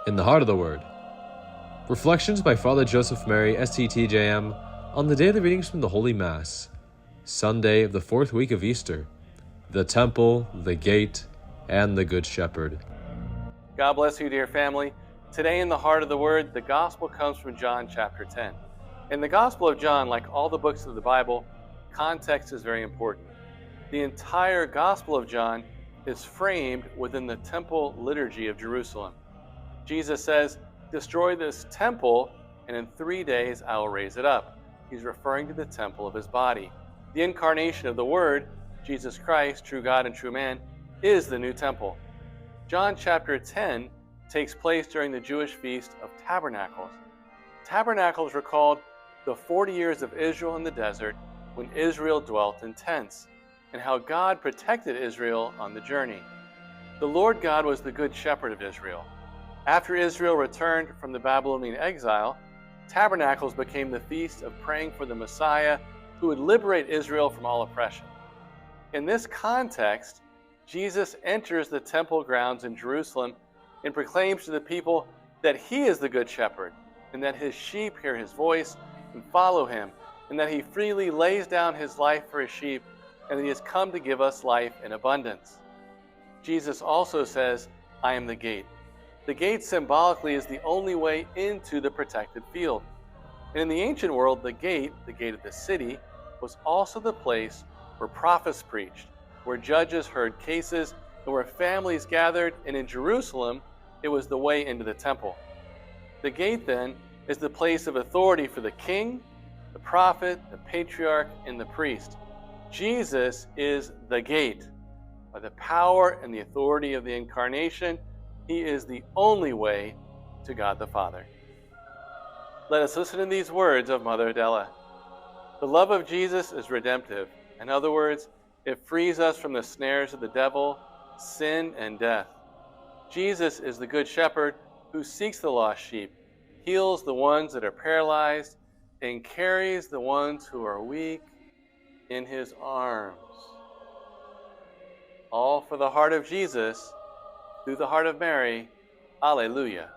In the Heart of the Word. Reflections by Father Joseph Mary, SCTJM, on the daily readings from the Holy Mass, Sunday of the fourth week of Easter, the Temple, the Gate, and the Good Shepherd. God bless you, dear family. Today in the Heart of the Word, the Gospel comes from John chapter 10. In the Gospel of John, like all the books of the Bible, context is very important. The entire Gospel of John is framed within the temple liturgy of Jerusalem. Jesus says, "Destroy this temple, and in 3 days I will raise it up." He's referring to the temple of his body. The incarnation of the Word, Jesus Christ, true God and true man, is the new temple. John chapter 10 takes place during the Jewish Feast of Tabernacles. Tabernacles recalled the 40 years of Israel in the desert when Israel dwelt in tents, and how God protected Israel on the journey. The Lord God was the good shepherd of Israel. After Israel returned from the Babylonian exile, Tabernacles became the feast of praying for the Messiah who would liberate Israel from all oppression. In this context, Jesus enters the temple grounds in Jerusalem and proclaims to the people that he is the good shepherd, and that his sheep hear his voice and follow him, and that he freely lays down his life for his sheep, and that he has come to give us life in abundance. Jesus also says, "I am the gate." The gate symbolically is the only way into the protected field. And in the ancient world, the gate of the city, was also the place where prophets preached, where judges heard cases, and where families gathered, and in Jerusalem, it was the way into the temple. The gate, then, is the place of authority for the king, the prophet, the patriarch, and the priest. Jesus is the gate. By the power and the authority of the Incarnation, he is the only way to God the Father. Let us listen to these words of Mother Adela. The love of Jesus is redemptive. In other words, it frees us from the snares of the devil, sin, and death. Jesus is the good shepherd who seeks the lost sheep, heals the ones that are paralyzed, and carries the ones who are weak in his arms. All for the heart of Jesus, through the heart of Mary. Alleluia.